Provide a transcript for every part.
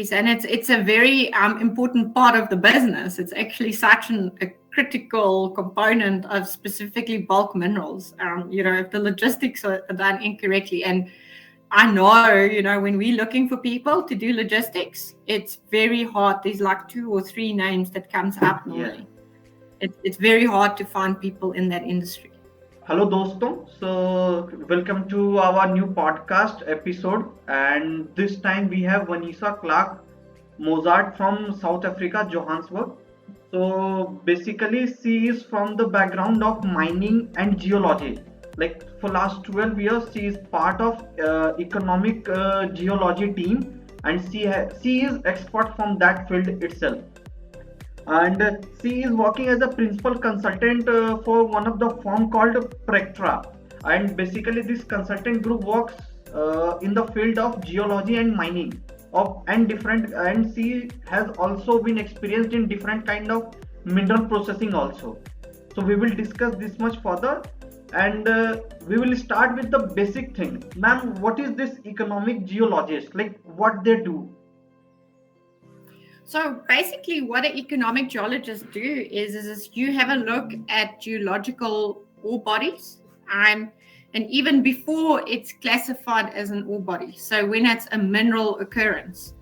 Yes, and it's a very important part of the business. It's actually such a critical component of specifically bulk minerals. If the logistics are done incorrectly, and I know, when we're looking for people to do logistics, it's very hard. There's like 2 or 3 names that comes up normally. It's very hard to find people in that industry. Hello, dosto. So, welcome to our new podcast episode. And this time we have Vannessa Clark Mozart from South Africa, Johannesburg. So, basically, she is from the background of mining and geology. Like for last 12 years, she is part of economic geology team, and she is expert from that field itself. And she is working as a principal consultant for one of the firm called Practara. And basically this consultant group works in the field of geology and mining and she has also been experienced in different kind of mineral processing also. So we will discuss this much further, and we will start with the basic thing. Ma'am, what is this economic geologist, like what they do? So basically what an economic geologist do is you have a look at geological ore bodies, and even before it's classified as an ore body. So when it's a mineral occurrence.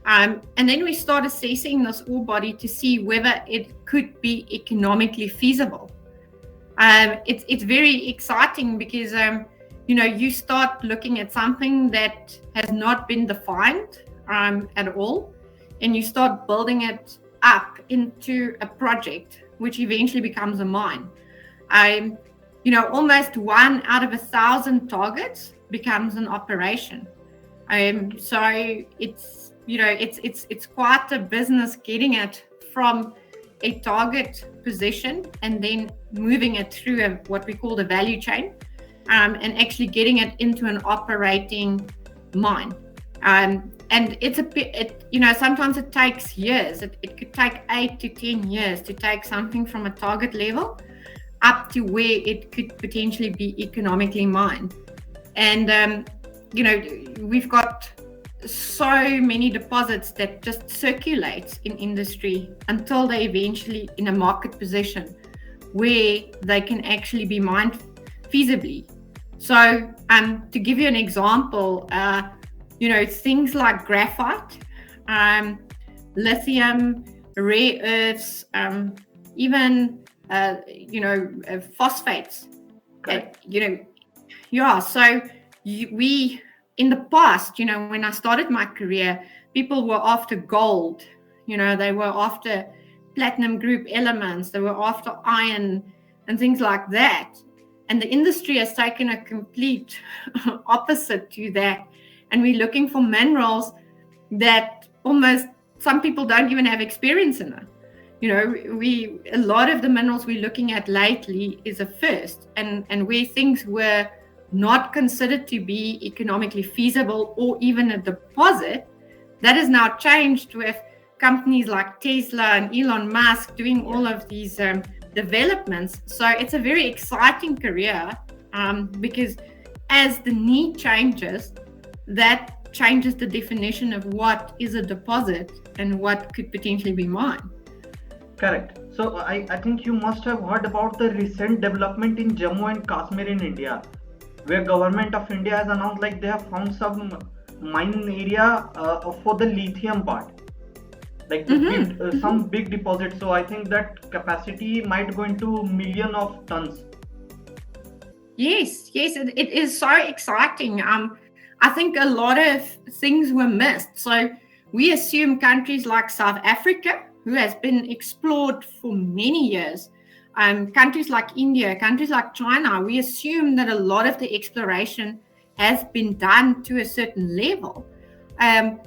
And then we start assessing this ore body to see whether it could be economically feasible. It's very exciting because, you start looking at something that has not been defined at all, and you start building it up into a project, which eventually becomes a mine. Almost 1 out of 1,000 targets becomes an operation. So it's quite a business getting it from a target position and then moving it through what we call the value chain, and actually getting it into an operating mine. And sometimes it takes years. It could take 8 to 10 years to take something from a target level up to where it could potentially be economically mined. And, we've got so many deposits that just circulate in industry until they eventually in a market position where they can actually be mined feasibly. So to give you an example, things like graphite, lithium, rare earths, even phosphates. So we in the past, when I started my career, people were after gold. They were after platinum group elements. They were after iron and things like that. And the industry has taken a complete opposite to that. And we're looking for minerals that almost some people don't even have experience in it. A lot of the minerals we're looking at lately is a first, and where things were not considered to be economically feasible or even a deposit, that has now changed with companies like Tesla and Elon Musk doing all of these developments. So it's a very exciting career because as the need changes, that changes the definition of what is a deposit and what could potentially be mined. Correct. So I think you must have heard about the recent development in Jammu and Kashmir in India, where government of India has announced like they have found some mine area for the lithium part, like some big deposits. So I think that capacity might go into million of tons. Yes, it is so exciting. I think a lot of things were missed. So we assume countries like South Africa, who has been explored for many years, countries like India, countries like China, we assume that a lot of the exploration has been done to a certain level. And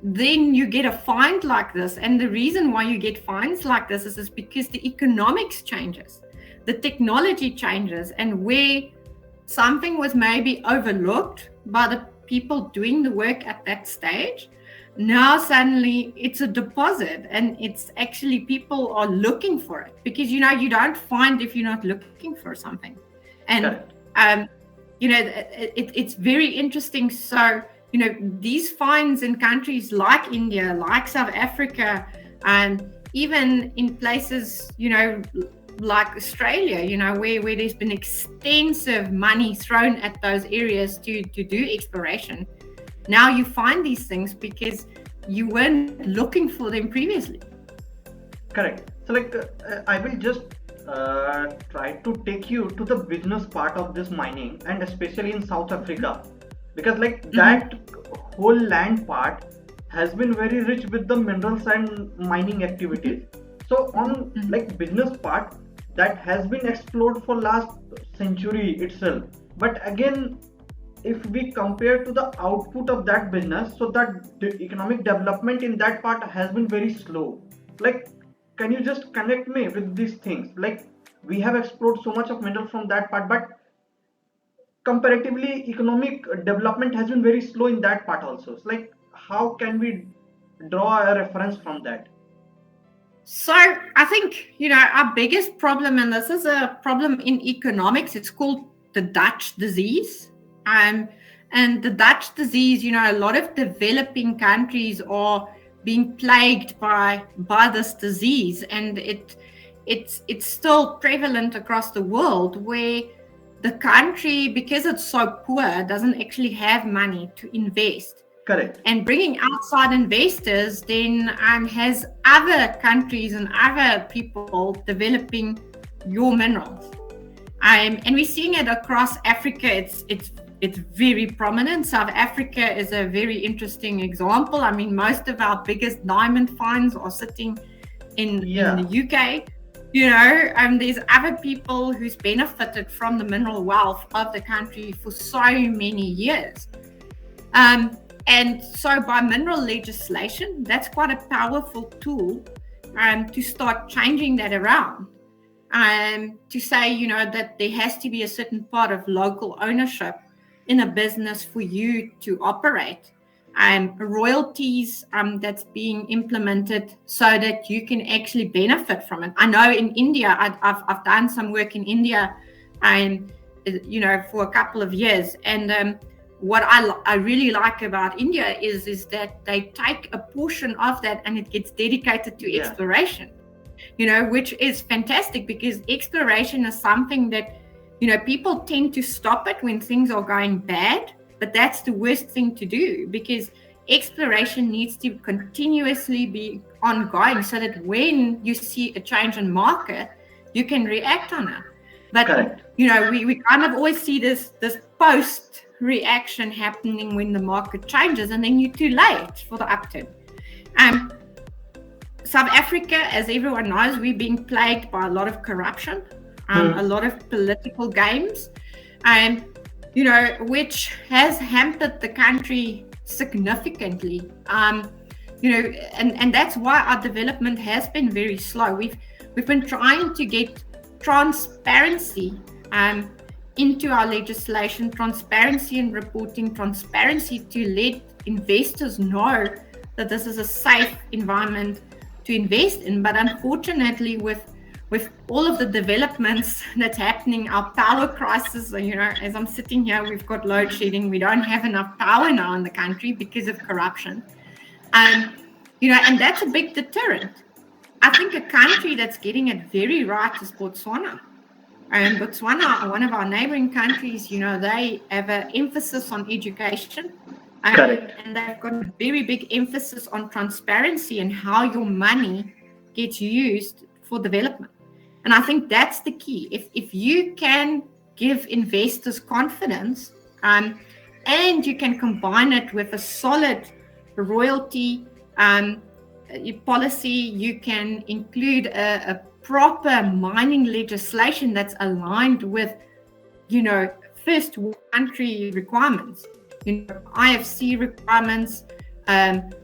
then you get a find like this. And the reason why you get finds like this is because the economics changes, the technology changes, and where something was maybe overlooked by the people doing the work at that stage, now suddenly it's a deposit, and it's actually people are looking for it, because you don't find if you're not looking for something. And it's very interesting. So these finds in countries like India, like South Africa, and even in places, like Australia, where there's been extensive money thrown at those areas to do exploration. Now you find these things because you weren't looking for them previously. Correct. So I will just try to take you to the business part of this mining, and especially in South Africa, because that whole land part has been very rich with the minerals and mining activities. So on business part, that has been explored for last century itself. But again, if we compare to the output of that business, so that the economic development in that part has been very slow. Can you just connect me with these things? We have explored so much of mineral from that part, but comparatively economic development has been very slow in that part also. So how can we draw a reference from that? So I think, our biggest problem, and this is a problem in economics, it's called the Dutch disease. And the Dutch disease, a lot of developing countries are being plagued by this disease, and it's still prevalent across the world, where the country, because it's so poor, doesn't actually have money to invest. Correct. And bringing outside investors then has other countries and other people developing your minerals. And we're seeing it across Africa. It's very prominent. South Africa is a very interesting example. I mean, most of our biggest diamond finds are sitting in the UK. There's other people who's benefited from the mineral wealth of the country for so many years. And so by mineral legislation, that's quite a powerful tool to start changing that around. To say, that there has to be a certain part of local ownership in a business for you to operate. Royalties that's being implemented so that you can actually benefit from it. I know in India, I've done some work in India, for a couple of years, and what I really like about India is that they take a portion of that and it gets dedicated to exploration, which is fantastic, because exploration is something that, people tend to stop it when things are going bad, but that's the worst thing to do, because exploration needs to continuously be ongoing so that when you see a change in market, you can react on it. But, correct. We kind of always see this post reaction happening when the market changes, and then you're too late for the upturn. South Africa, as everyone knows, we're being plagued by a lot of corruption, a lot of political games, which has hampered the country significantly. And that's why our development has been very slow. We've been trying to get transparency into our legislation, transparency in reporting, transparency to let investors know that this is a safe environment to invest in. But unfortunately, with all of the developments that's happening, our power crisis, as I'm sitting here, we've got load shedding. We don't have enough power now in the country because of corruption. And that's a big deterrent. I think a country that's getting it very right is Botswana. And Botswana, one of our neighboring countries, they have an emphasis on education. And they've got a very big emphasis on transparency and how your money gets used for development. And I think that's the key. If you can give investors confidence, and you can combine it with a solid royalty policy, you can include a proper mining legislation that's aligned with, first country requirements, IFC requirements,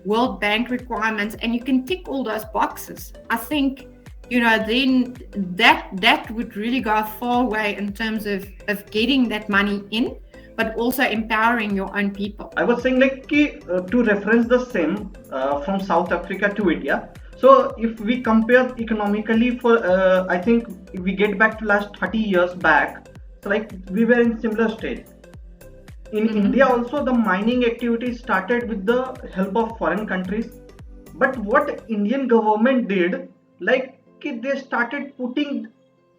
World Bank requirements, and you can tick all those boxes. I think, then that would really go a far way in terms of getting that money in, but also empowering your own people. I was saying to reference the same from South Africa to India. So if we compare economically for, I think if we get back to last 30 years back, so we were in similar stage. In India also, the mining activity started with the help of foreign countries. But what Indian government did, like they started putting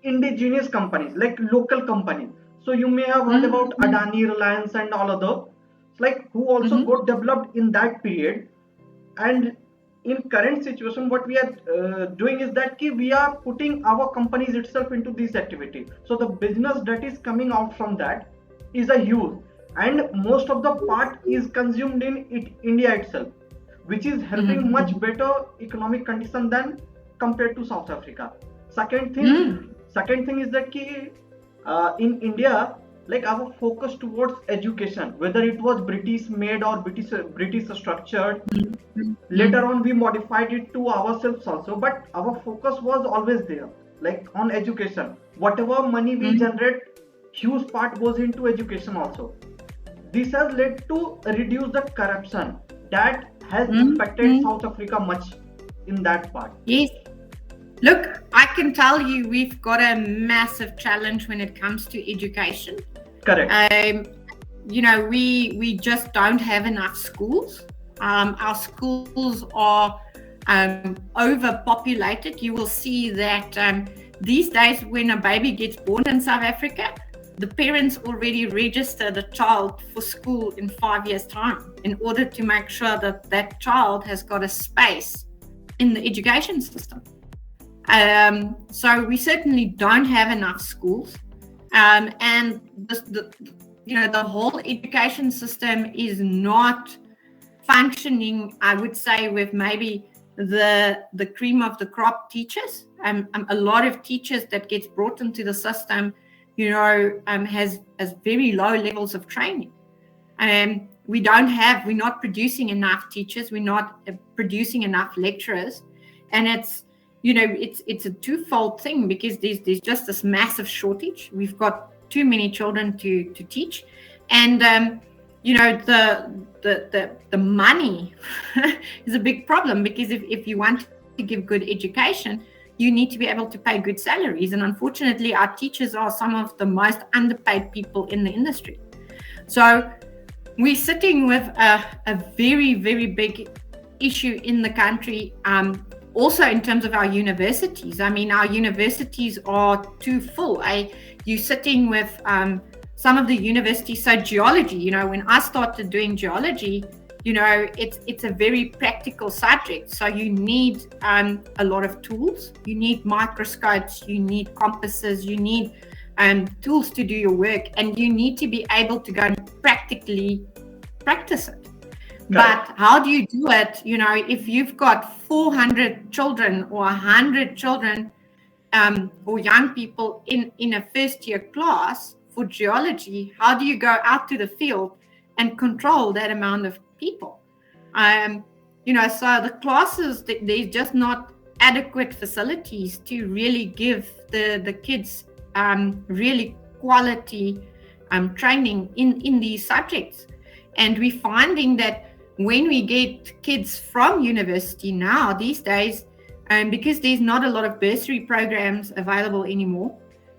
indigenous companies, like local companies. So you may have heard about Adani, Reliance, and all other, like who also got developed in that period. And in current situation, what we are doing is that we are putting our companies itself into this activity. So the business that is coming out from that is a huge, and most of the part is consumed in India itself, which is helping much better economic condition than compared to South Africa. Second thing is that in India, like our focus towards education, whether it was British made or British structured, later on we modified it to ourselves also, but our focus was always there, like on education. Whatever money we generate, huge part goes into education also. This has led to reduce the corruption that has impacted South Africa much in that part. Yes. Look, I can tell you we've got a massive challenge when it comes to education. Correct. We just don't have enough schools. Our schools are overpopulated. You will see that these days when a baby gets born in South Africa, the parents already register the child for school in 5 years' time in order to make sure that that child has got a space in the education system. So we certainly don't have enough schools, and the whole education system is not functioning, I would say, with maybe the cream of the crop teachers. A lot of teachers that gets brought into the system, has very low levels of training. We're not producing enough teachers. We're not producing enough lecturers, and it's a twofold thing, because there's just this massive shortage. We've got too many children to teach, and the money is a big problem, because if you want to give good education, you need to be able to pay good salaries, and unfortunately our teachers are some of the most underpaid people in the industry. So we're sitting with a very, very big issue in the country. Also in terms of our universities, our universities are too full. You're sitting with some of the universities. So geology, when I started doing geology, it's a very practical subject. So you need a lot of tools. You need microscopes, you need compasses, you need tools to do your work, and you need to be able to go and practically practice it. But how do you do it? If you've got 400 children or 100 children or young people in a first year class for geology, how do you go out to the field and control that amount of people? So the classes, there's just not adequate facilities to really give the kids really quality training in these subjects. And we're finding that when we get kids from university now these days, because there's not a lot of bursary programs available anymore.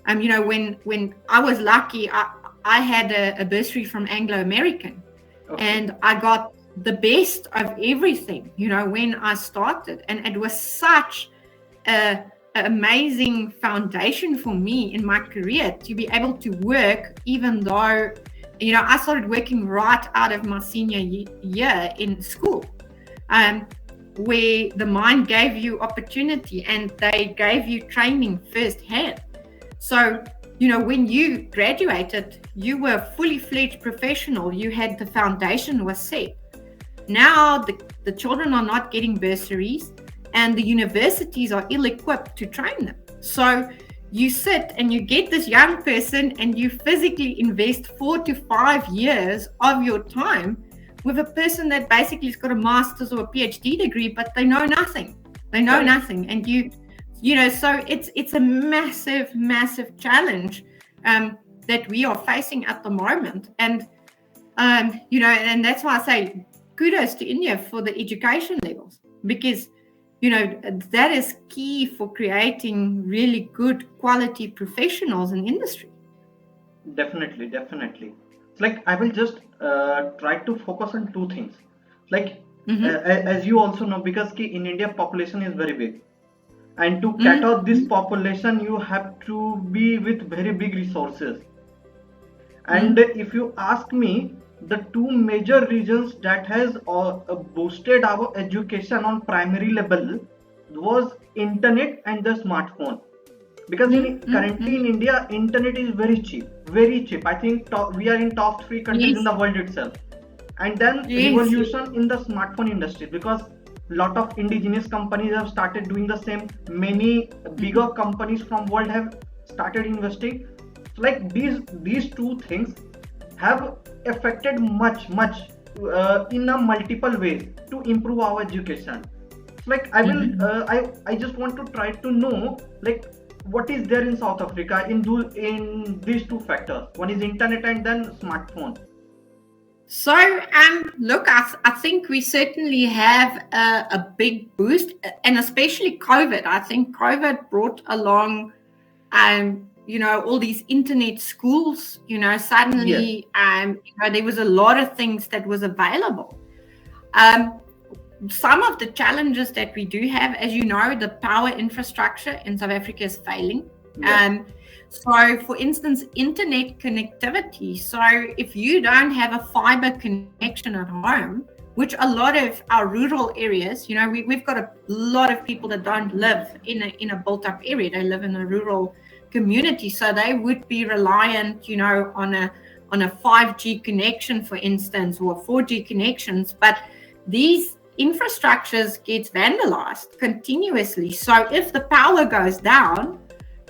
When I was lucky, I had a bursary from Anglo American, and I got the best of everything, when I started, and it was such an amazing foundation for me in my career to be able to work, even though I started working right out of my senior year in school, where the mine gave you opportunity and they gave you training firsthand. So, when you graduated, you were a fully fledged professional. You had the foundation was set. Now the children are not getting bursaries, and the universities are ill-equipped to train them. So you sit and you get this young person and you physically invest 4 to 5 years of your time with a person that basically has got a master's or a PhD degree, but they know nothing. They know nothing. And so it's a massive, massive challenge that we are facing at the moment. And, and that's why I say kudos to India for the education levels, because that is key for creating really good quality professionals in industry. Definitely. Like I will just try to focus on two things. Like Mm-hmm. as you also know, because in India population is very big, and to cater this Mm-hmm. population you have to be with very big resources. And Mm-hmm. if you ask me, the two major reasons that has boosted our education on primary level was internet and the smartphone. Because in currently Mm-hmm. in India, internet is very cheap, very cheap. I think we are in top three countries in Yes. the world itself. And then Yes. revolution in the smartphone industry, because lot of indigenous companies have started doing the same. Many bigger Mm-hmm. companies from world have started investing. So like these two things have affected much in a multiple ways to improve our education. So like I will Mm-hmm. I just want to try to know like what is there in South Africa in these two factors. One is internet and then smartphone. So, look, I think we certainly have a big boost, and especially COVID. I think COVID brought along, all these internet schools. Yes. Suddenly, there was a lot of things that was available. Um, some of the challenges that we do have, as you know, the power infrastructure in South Africa is failing. Yes. So, for instance, internet connectivity. So, if you don't have a fiber connection at home, which a lot of our rural areas, we've got a lot of people that don't live in a built-up area. They live in a rural community, so they would be reliant, on a 5G connection, for instance, or 4G connections. But these infrastructures gets vandalized continuously. So if the power goes down,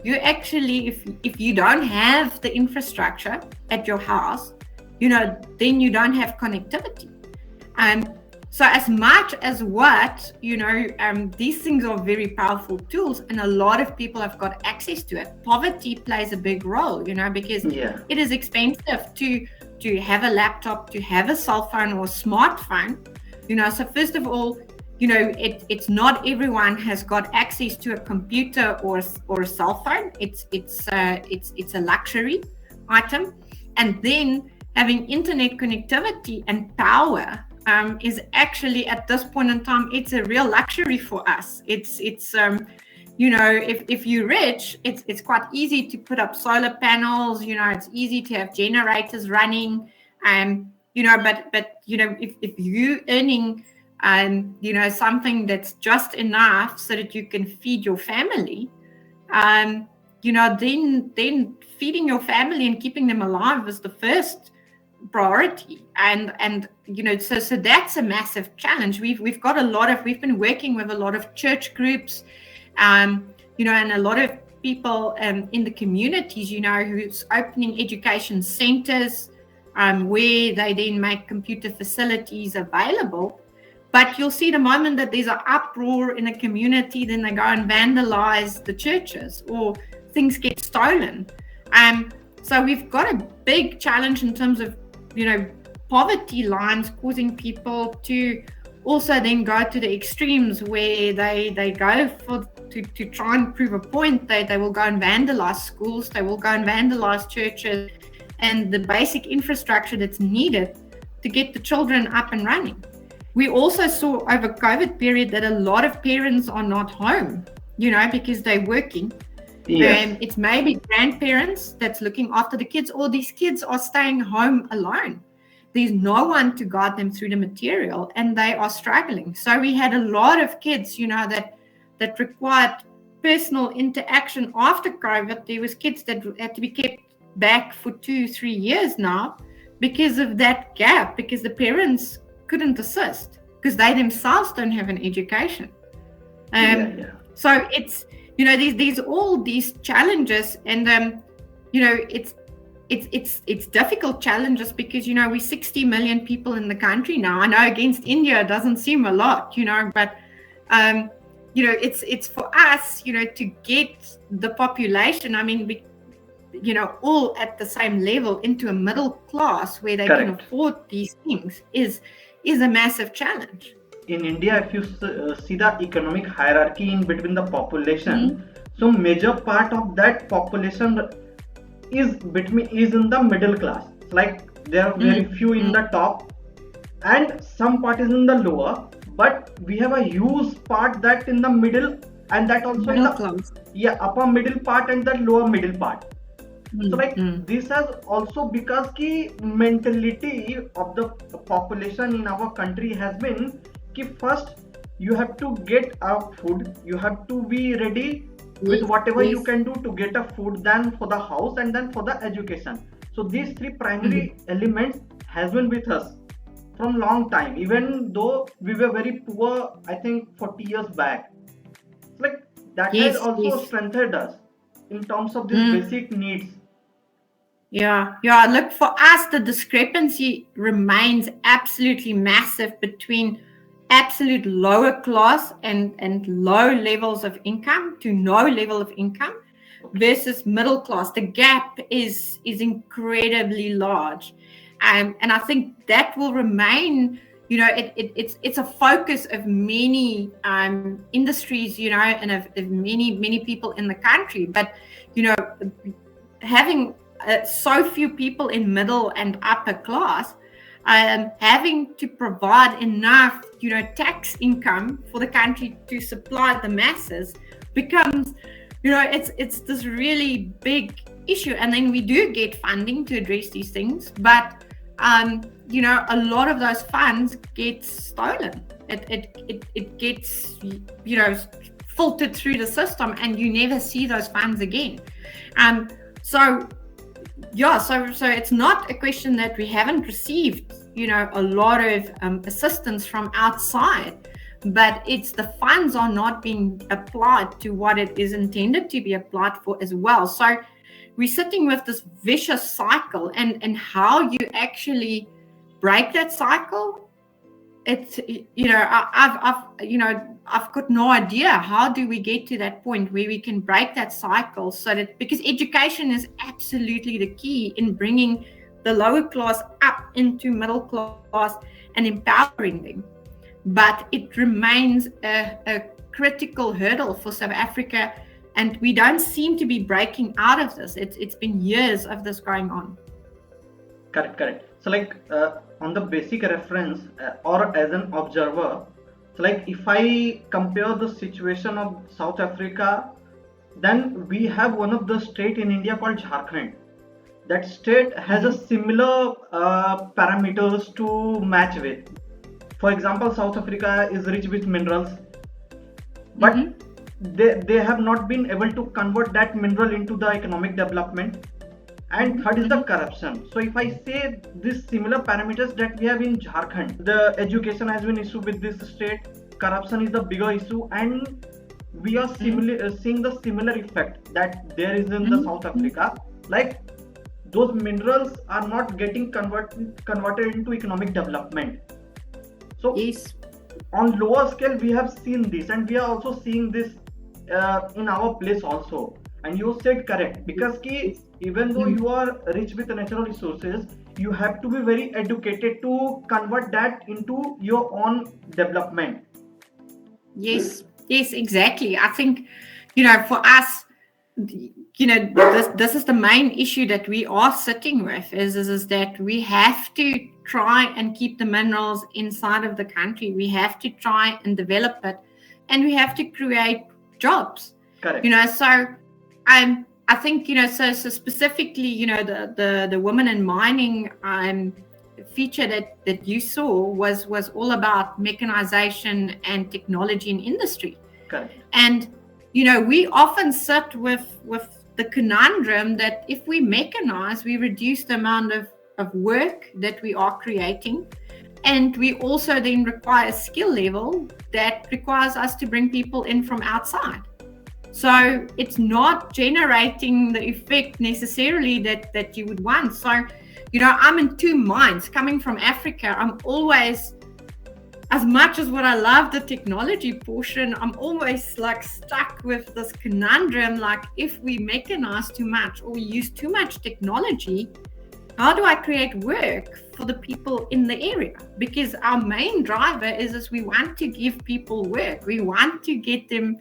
you actually, if you don't have the infrastructure at your house, then you don't have connectivity. So as much as these things are very powerful tools, and a lot of people have got access to it. Poverty plays a big role, because Yeah. it is expensive to have a laptop, to have a cell phone or a smartphone. So first of all, it's not everyone has got access to a computer or a cell phone. It's a luxury item, and then having internet connectivity and power is actually, at this point in time, it's a real luxury for us. It's if you're rich, it's quite easy to put up solar panels. It's easy to have generators running. But if you earning something that's just enough so that you can feed your family, then feeding your family and keeping them alive is the first priority. And so that's a massive challenge. We've been working with a lot of church groups, and a lot of people in the communities, who's opening education centers, where they then make computer facilities available. But you'll see the moment that there's an uproar in a community, then they go and vandalize the churches, or things get stolen. So we've got a big challenge in terms of, poverty lines, causing people to also then go to the extremes where they go to try and prove a point. They will go and vandalize schools, they will go and vandalize churches, and the basic infrastructure that's needed to get the children up and running. We also saw over COVID period that a lot of parents are not home, because they're working. Yes. It's maybe grandparents that's looking after the kids, or these kids are staying home alone. There's no one to guide them through the material, and they are struggling. So we had a lot of kids, that required personal interaction after COVID. There was kids that had to be kept back for 2-3 years now because of that gap, because the parents couldn't assist because they themselves don't have an education. Yeah. So it's, these all these challenges, and it's difficult challenges because we're 60 million people in the country now. I know against India it doesn't seem a lot, but it's for us, to get the population, all at the same level into a middle class where they Correct. can afford these things is a massive challenge. In India, if you see the economic hierarchy in between the population, Mm-hmm. so major part of that population is in the middle class. Like There are very few in the top, and some part is in the lower, but we have a huge part that in the middle, and that also in Middle the class. upper middle part and the lower middle part. So like Mm. this has also because ki mentality of the population in our country has been ki first you have to get a food, you have to be ready with Yes, whatever you yes. can do to get a food, then for the house and then for the education. So these three Mm. primary elements has been with us from long time, even though we were very poor, I think 40 years back. Like that has Yes, also yes. strengthened us in terms of these Mm. basic needs. Yeah, yeah. Look, for us, the discrepancy remains absolutely massive between absolute lower class and low levels of income to no level of income versus middle class. The gap is incredibly large, and I think that will remain. It's a focus of many industries, and of many people in the country. But you know, having so few people in middle and upper class, having to provide enough, tax income for the country to supply the masses becomes, it's this really big issue. And then we do get funding to address these things, but a lot of those funds get stolen. It gets, filtered through the system, and you never see those funds again. So it's not a question that we haven't received, a lot of assistance from outside, but it's the funds are not being applied to what it is intended to be applied for as well. So we're sitting with this vicious cycle, and how you actually break that cycle, it's, I've got no idea how do we get to that point where we can break that cycle, so that, because education is absolutely the key in bringing the lower class up into middle class and empowering them. But it remains a critical hurdle for South Africa, and we don't seem to be breaking out of this. It's been years of this going on. Correct. So like on the basic reference or as an observer, so like if I compare the situation of South Africa, then we have one of the state in India called Jharkhand. That state has a similar parameters to match with. For example, South Africa is rich with minerals, but they have not been able to convert that mineral into the economic development. And third is the corruption. So if I say these similar parameters that we have in Jharkhand, the education has been issue with this state, corruption is the bigger issue, and we are seeing the similar effect that there is in the South Africa. Like those minerals are not getting converted into economic development. So Yes. on lower scale we have seen this, and we are also seeing this in our place also. And you said correct, because even though you are rich with natural resources, you have to be very educated to convert that into your own development. Yes, exactly. I think, for us, this is the main issue that we are sitting with, is that we have to try and keep the minerals inside of the country. We have to try and develop it, and we have to create jobs. Correct. So I think, so specifically, the women in mining feature that you saw was all about mechanization and technology in industry. Correct. And we often sit with the conundrum that if we mechanize, we reduce the amount of work that we are creating, and we also then require a skill level that requires us to bring people in from outside. So it's not generating the effect necessarily that you would want. So, I'm in two minds. Coming from Africa, I'm always, as much as what I love the technology portion, I'm always like stuck with this conundrum, like if we mechanize too much or we use too much technology, how do I create work for the people in the area? Because our main driver is we want to give people work. We want to get them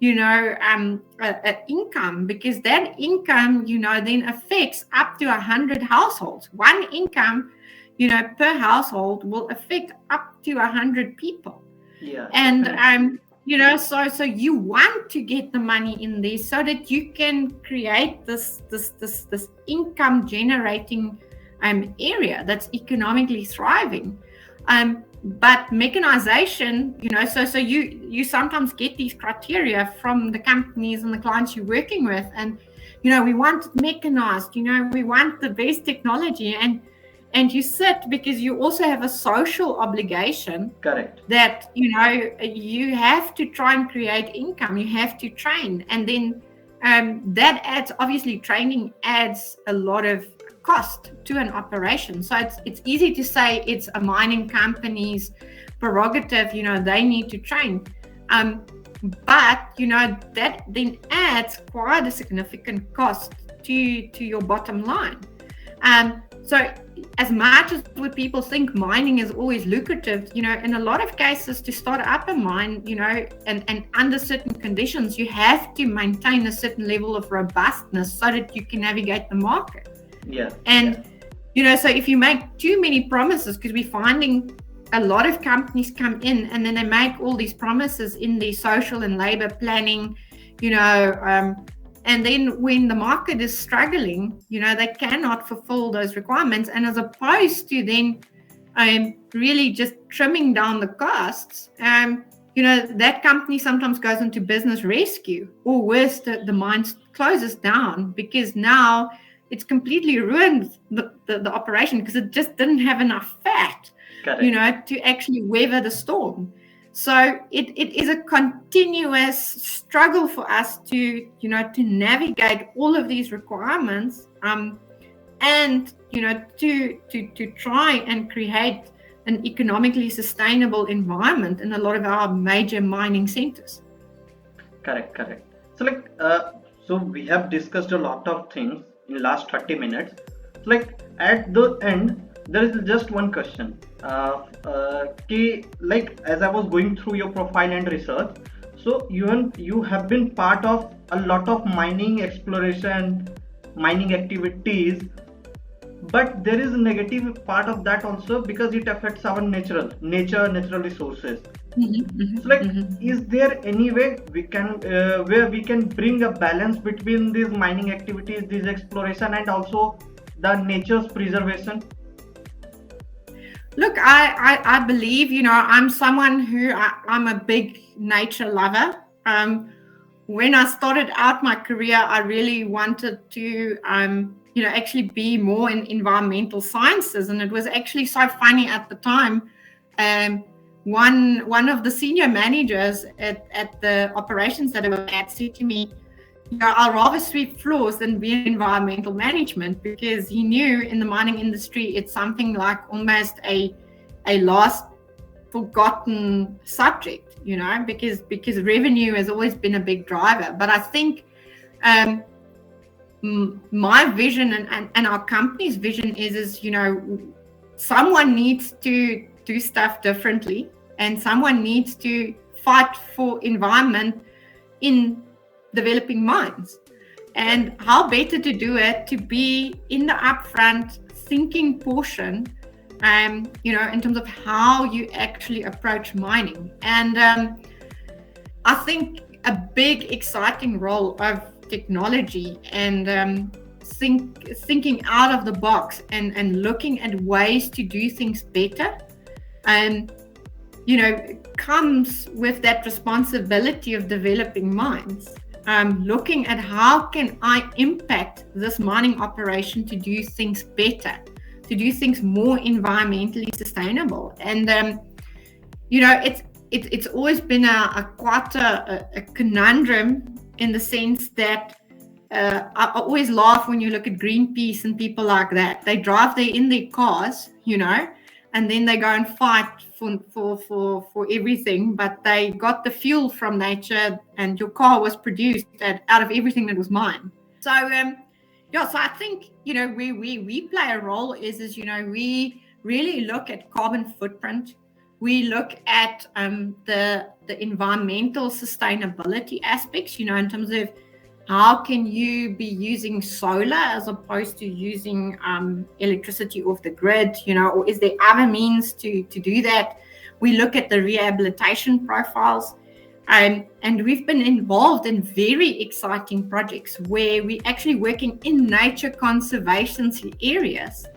a income, because that income, then affects up to 100 households. One income, per household will affect up to 100 people. Yeah, And definitely. so you want to get the money in there so that you can create this income generating area that's economically thriving. But mechanization, so you sometimes get these criteria from the companies and the clients you're working with, and we want it mechanized, we want the best technology, and you sit because you also have a social obligation Correct. that you have to try and create income, you have to train, and then that adds, obviously training adds a lot of cost to an operation. So it's easy to say it's a mining company's prerogative, they need to train, but that then adds quite a significant cost to your bottom line. So as much as what people think mining is always lucrative, in a lot of cases to start up a mine, and under certain conditions, you have to maintain a certain level of robustness so that you can navigate the market. Yeah. And, so if you make too many promises, because we're finding a lot of companies come in and then they make all these promises in their social and labor planning, and then when the market is struggling, they cannot fulfill those requirements. And as opposed to then really just trimming down the costs, that company sometimes goes into business rescue, or worse, the mine closes down because now it's completely ruined the operation because it just didn't have enough fat, to actually weather the storm. So it is a continuous struggle for us to navigate all of these requirements, and to try and create an economically sustainable environment in a lot of our major mining centers. Correct. So we have discussed a lot of things in last 30 minutes. So at the end, there is just one question. As I was going through your profile and research, so you have been part of a lot of mining exploration, mining activities, but there is a negative part of that also, because it affects our natural resources. So is there any way we can where we can bring a balance between these mining activities, this exploration, and also the nature's preservation? Look, I believe, I'm someone who I'm a big nature lover. When I started out my career, I really wanted to, actually be more in environmental sciences. And it was actually so funny at the time. One of the senior managers at the operations that I was at said to me, I'll rather sweep floors than be in environmental management, because he knew in the mining industry it's something like almost a last forgotten subject, because revenue has always been a big driver. But I think my vision and our company's vision is someone needs to do stuff differently, and someone needs to fight for environment in developing mines. And how better to do it to be in the upfront thinking portion, in terms of how you actually approach mining. And I think a big exciting role of technology and thinking out of the box and looking at ways to do things better, comes with that responsibility of developing mines. Looking at how can I impact this mining operation to do things better, to do things more environmentally sustainable. And it's always been quite a conundrum, in the sense that I always laugh when you look at Greenpeace and people like that. They drive there in their cars, and then they go and fight for everything, but they got the fuel from nature, and your car was produced out of everything that was mined. So so I think we play a role is we really look at carbon footprint. We look at the environmental sustainability aspects, in terms of how can you be using solar as opposed to using electricity off the grid, or is there other means to do that? We look at the rehabilitation profiles. And we've been involved in very exciting projects where we're actually working in nature conservancy areas.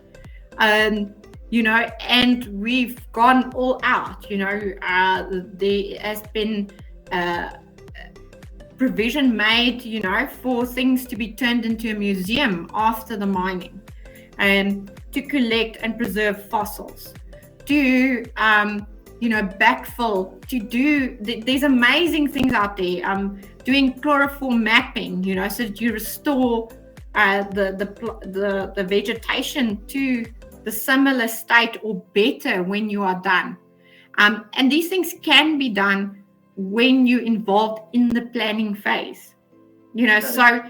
Um, and we've gone all out. There has been provision made, for things to be turned into a museum after the mining, and to collect and preserve fossils, to backfill, to do. There's amazing things out there. Doing chloroform mapping, so that you restore the vegetation to the similar state or better when you are done. And these things can be done when you're involved in the planning phase. So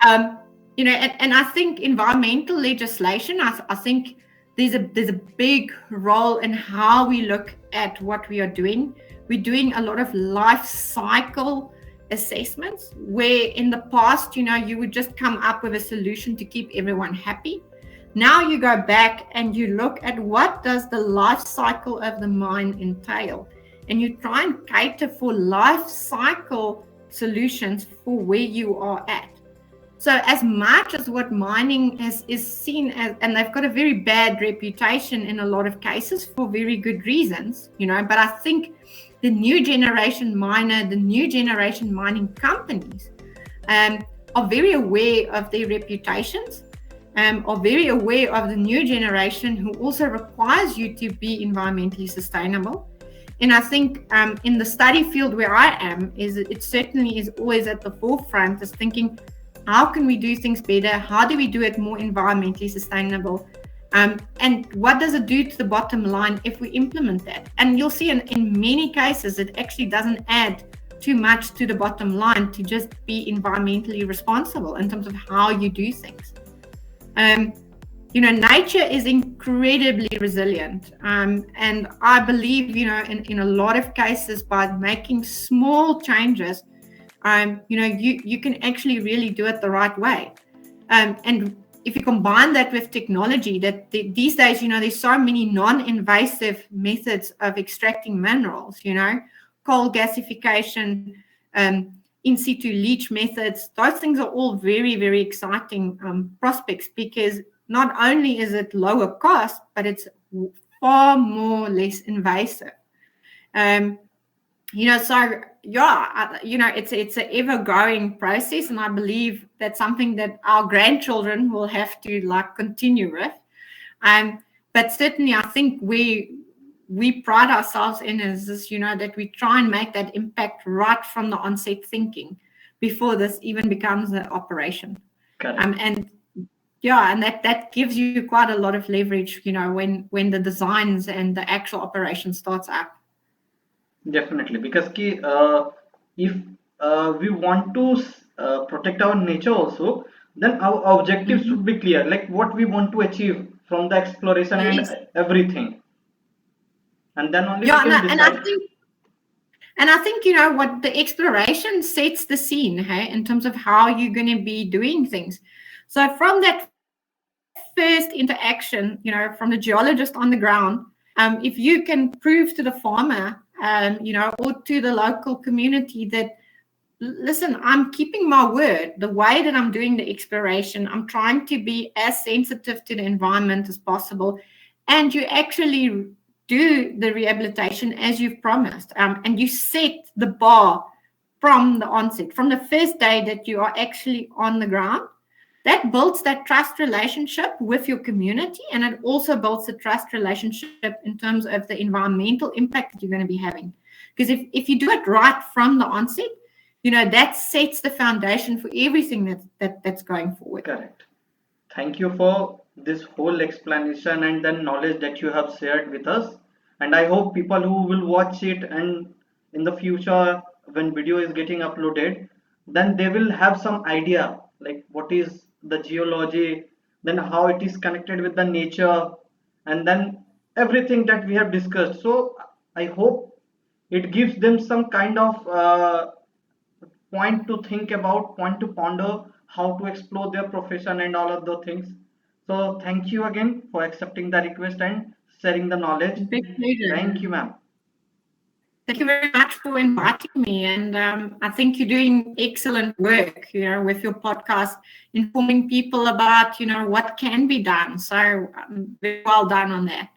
and I think environmental legislation, I think there's a big role in how we look at what we are doing. We're doing a lot of life cycle assessments, where in the past, you would just come up with a solution to keep everyone happy. Now you go back and you look at what does the life cycle of the mine entail, and you try and cater for life cycle solutions for where you are at. So as much as what mining is seen as, and they've got a very bad reputation in a lot of cases for very good reasons, but I think the new generation miner, the new generation mining companies are very aware of their reputations, are very aware of the new generation who also requires you to be environmentally sustainable. And I think in the study field where I am, it certainly is always at the forefront, is thinking, how can we do things better? How do we do it more environmentally sustainable? And what does it do to the bottom line if we implement that? And you'll see in many cases, it actually doesn't add too much to the bottom line to just be environmentally responsible in terms of how you do things. Nature is incredibly resilient. And I believe, in a lot of cases, by making small changes, you can actually really do it the right way. And if you combine that with technology, these days, there's so many non-invasive methods of extracting minerals, coal gasification, in situ leach methods. Those things are all very, very exciting prospects, because not only is it lower cost, but it's far more less invasive. So it's an ever-growing process, and I believe that's something that our grandchildren will have to continue with. But certainly, I think we pride ourselves in is this, that we try and make that impact right from the onset thinking, before this even becomes an operation. And that gives you quite a lot of leverage, when the designs and the actual operation starts up. Definitely, because if we want to protect our nature also, then our objectives should be clear, like what we want to achieve from the exploration and everything, and then only we can decide. And I think what the exploration sets the scene, hey, in terms of how you're going to be doing things. So from that first interaction, from the geologist on the ground, if you can prove to the farmer, or to the local community that, listen, I'm keeping my word, the way that I'm doing the exploration, I'm trying to be as sensitive to the environment as possible, and you actually do the rehabilitation as you've promised, and you set the bar from the onset, from the first day that you are actually on the ground. That builds that trust relationship with your community, and it also builds the trust relationship in terms of the environmental impact that you're going to be having. Because if you do it right from the onset, that sets the foundation for everything that's going forward. Correct. Thank you for this whole explanation and the knowledge that you have shared with us. And I hope people who will watch it, and in the future when video is getting uploaded, then they will have some idea, like what is the geology, then how it is connected with the nature, and then everything that we have discussed. So I hope it gives them some kind of point to think about, point to ponder, how to explore their profession and all of the things. So thank you again for accepting the request and sharing the knowledge. Big pleasure. Thank you, ma'am. Thank you very much for inviting me. And I think you're doing excellent work, with your podcast, informing people about, what can be done. So very well done on that.